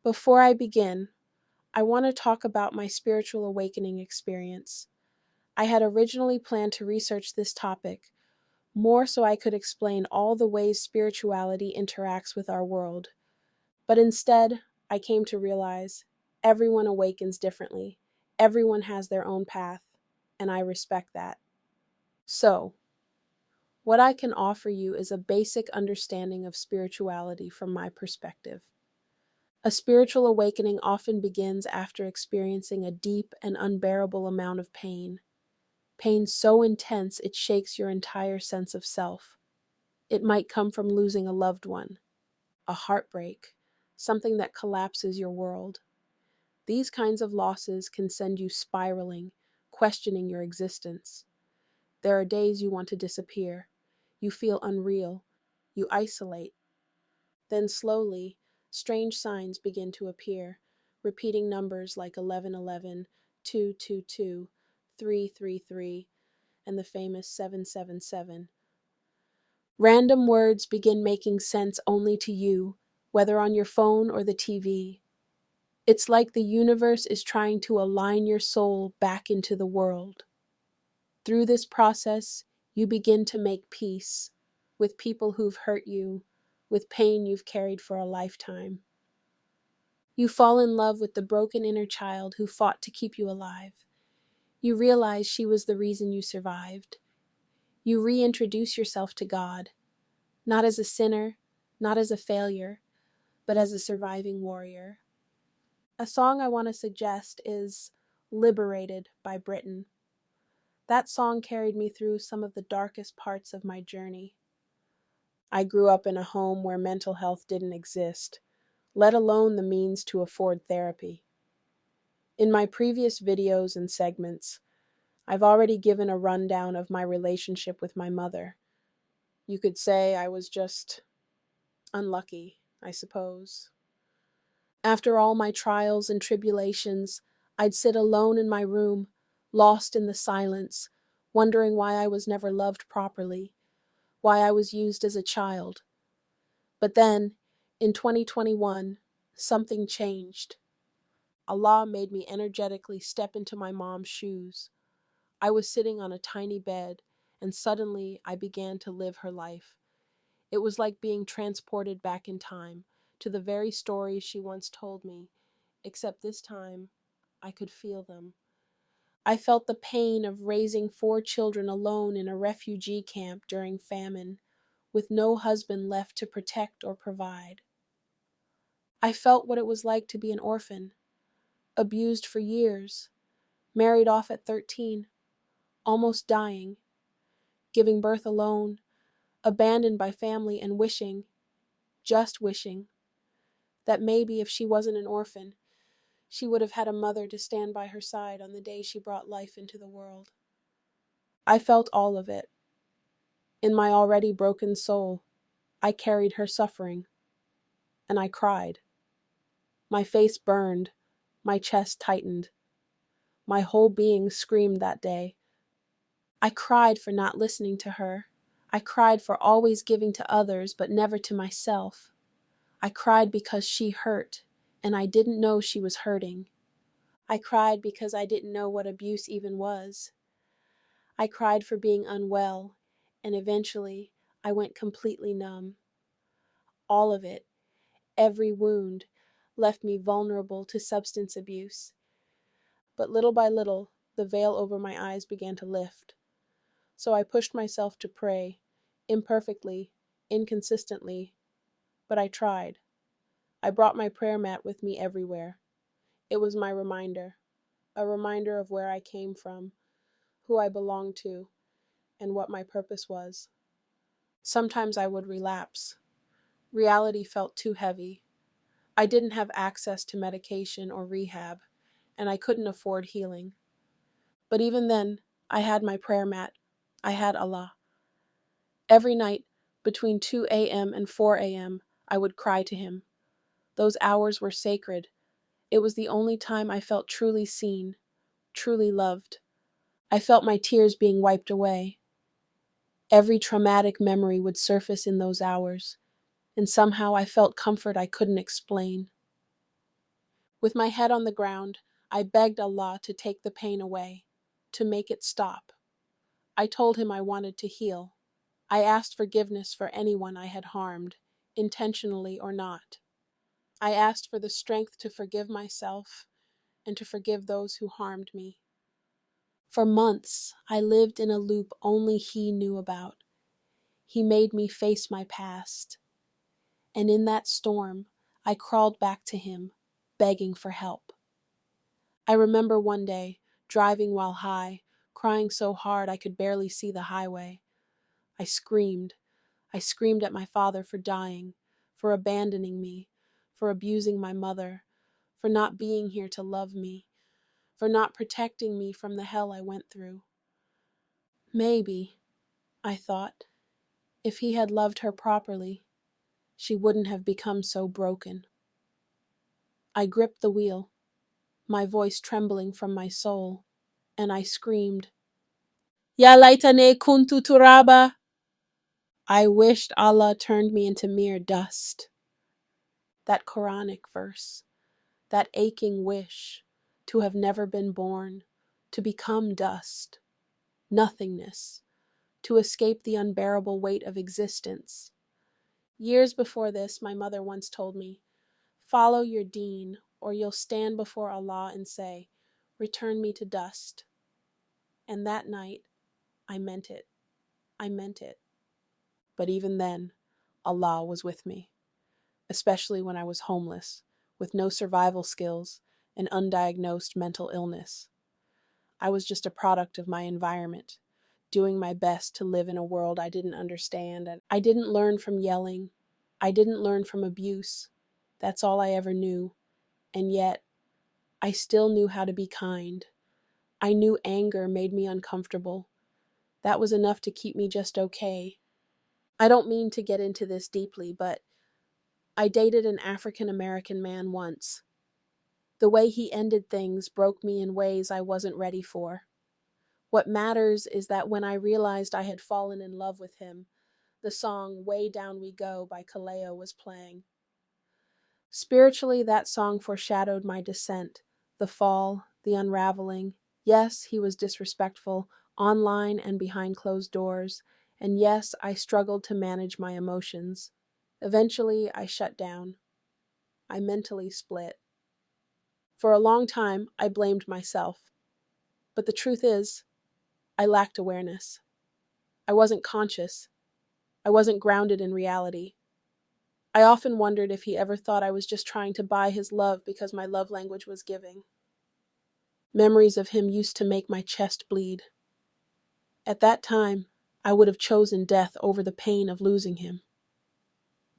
Before I begin, I want to talk about my spiritual awakening experience. I had originally planned to research this topic more so I could explain all the ways spirituality interacts with our world. But instead, I came to realize everyone awakens differently. Everyone has their own path, and I respect that. So, what I can offer you is a basic understanding of spirituality from my perspective. A spiritual awakening often begins after experiencing a deep and unbearable amount of pain. Pain so intense it shakes your entire sense of self. It might come from losing a loved one, a heartbreak, something that collapses your world. These kinds of losses can send you spiraling, questioning your existence. There are days you want to disappear. You feel unreal. You isolate. Then slowly, strange signs begin to appear, repeating numbers like 1111, 222, 333, and the famous 777. Random words begin making sense only to you, whether on your phone or the TV. It's like the universe is trying to align your soul back into the world. Through this process, you begin to make peace with people who've hurt you, with pain you've carried for a lifetime. You fall in love with the broken inner child who fought to keep you alive. You realize she was the reason you survived. You reintroduce yourself to God, not as a sinner, not as a failure, but as a surviving warrior. A song I want to suggest is Liberated by Britain. That song carried me through some of the darkest parts of my journey. I grew up in a home where mental health didn't exist, let alone the means to afford therapy. In my previous videos and segments, I've already given a rundown of my relationship with my mother. You could say I was just unlucky, I suppose. After all my trials and tribulations, I'd sit alone in my room, lost in the silence, wondering why I was never loved properly, why I was used as a child. But then, in 2021, something changed. Allah made me energetically step into my mom's shoes. I was sitting on a tiny bed, and suddenly I began to live her life. It was like being transported back in time to the very stories she once told me, except this time I could feel them. I felt the pain of raising 4 children alone in a refugee camp during famine, with no husband left to protect or provide. I felt what it was like to be an orphan, abused for years, married off at 13, almost dying, giving birth alone, abandoned by family and wishing, just wishing, that maybe if she wasn't an orphan, she would have had a mother to stand by her side on the day she brought life into the world. I felt all of it. In my already broken soul, I carried her suffering, and I cried. My face burned, my chest tightened. My whole being screamed that day. I cried for not listening to her. I cried for always giving to others but never to myself. I cried because she hurt, and I didn't know she was hurting. I cried because I didn't know what abuse even was. I cried for being unwell, and eventually I went completely numb. All of it, every wound, left me vulnerable to substance abuse. But little by little, the veil over my eyes began to lift. So I pushed myself to pray, imperfectly, inconsistently, but I tried. I brought my prayer mat with me everywhere. It was my reminder, a reminder of where I came from, who I belonged to, and what my purpose was. Sometimes I would relapse. Reality felt too heavy. I didn't have access to medication or rehab, and I couldn't afford healing. But even then, I had my prayer mat. I had Allah. Every night, between 2 a.m. and 4 a.m., I would cry to Him. Those hours were sacred. It was the only time I felt truly seen, truly loved. I felt my tears being wiped away. Every traumatic memory would surface in those hours, and somehow I felt comfort I couldn't explain. With my head on the ground, I begged Allah to take the pain away, to make it stop. I told him I wanted to heal. I asked forgiveness for anyone I had harmed, intentionally or not. I asked for the strength to forgive myself and to forgive those who harmed me. For months, I lived in a loop only He knew about. He made me face my past. And in that storm, I crawled back to Him, begging for help. I remember one day, driving while high, crying so hard I could barely see the highway. I screamed. I screamed at my father for dying, for abandoning me, for abusing my mother, for not being here to love me, for not protecting me from the hell I went through. Maybe, I thought, if he had loved her properly, she wouldn't have become so broken. I gripped the wheel, my voice trembling from my soul, and I screamed, Ya laitane kuntu turaba. I wished Allah turned me into mere dust. That Quranic verse, that aching wish to have never been born, to become dust, nothingness, to escape the unbearable weight of existence. Years before this, my mother once told me, follow your deen, or you'll stand before Allah and say, return me to dust. And that night, I meant it. I meant it. But even then, Allah was with me, especially when I was homeless, with no survival skills, and undiagnosed mental illness. I was just a product of my environment, doing my best to live in a world I didn't understand, and I didn't learn from yelling. I didn't learn from abuse. That's all I ever knew. And yet, I still knew how to be kind. I knew anger made me uncomfortable. That was enough to keep me just okay. I don't mean to get into this deeply, but I dated an African American man once. The way he ended things broke me in ways I wasn't ready for. What matters is that when I realized I had fallen in love with him, the song Way Down We Go by Kaleo was playing. Spiritually, that song foreshadowed my descent, the fall, the unraveling. Yes, he was disrespectful, online and behind closed doors, and yes, I struggled to manage my emotions. Eventually, I shut down. I mentally split. For a long time, I blamed myself. But the truth is, I lacked awareness. I wasn't conscious. I wasn't grounded in reality. I often wondered if he ever thought I was just trying to buy his love because my love language was giving. Memories of him used to make my chest bleed. At that time, I would have chosen death over the pain of losing him.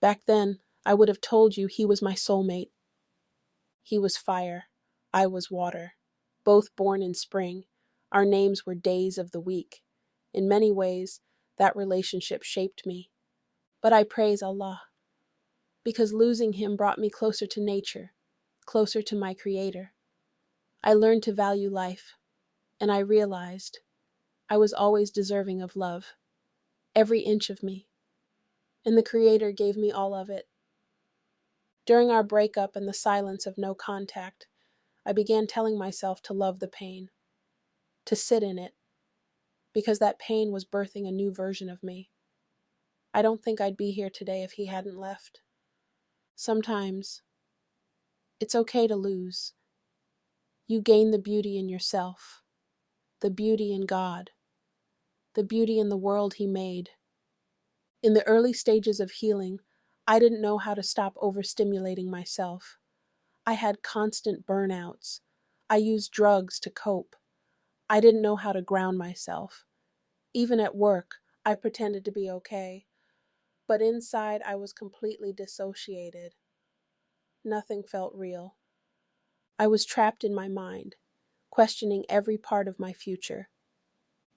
Back then, I would have told you he was my soulmate. He was fire. I was water. Both born in spring. Our names were days of the week. In many ways, that relationship shaped me. But I praise Allah, because losing him brought me closer to nature, closer to my Creator. I learned to value life, and I realized I was always deserving of love, every inch of me, and the Creator gave me all of it. During our breakup and the silence of no contact, I began telling myself to love the pain, to sit in it, because that pain was birthing a new version of me. I don't think I'd be here today if he hadn't left. Sometimes, it's okay to lose. You gain the beauty in yourself, the beauty in God, the beauty in the world He made. In the early stages of healing, I didn't know how to stop overstimulating myself. I had constant burnouts. I used drugs to cope. I didn't know how to ground myself. Even at work, I pretended to be okay. But inside, I was completely dissociated. Nothing felt real. I was trapped in my mind, questioning every part of my future.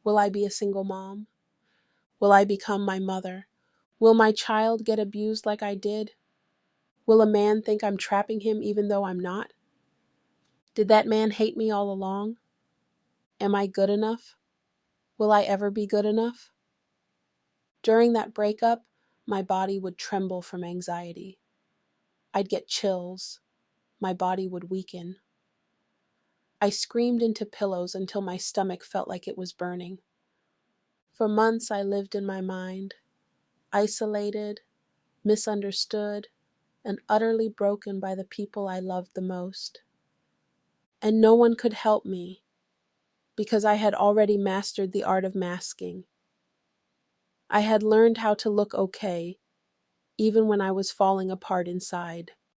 Will I be a single mom? Will I become my mother? Will my child get abused like I did? Will a man think I'm trapping him even though I'm not? Did that man hate me all along? Am I good enough? Will I ever be good enough? During that breakup, my body would tremble from anxiety. I'd get chills. my body would weaken. I screamed into pillows until my stomach felt like it was burning. For months I lived in my mind, isolated, misunderstood, and utterly broken by the people I loved the most. And no one could help me because I had already mastered the art of masking. I had learned how to look okay, even when I was falling apart inside.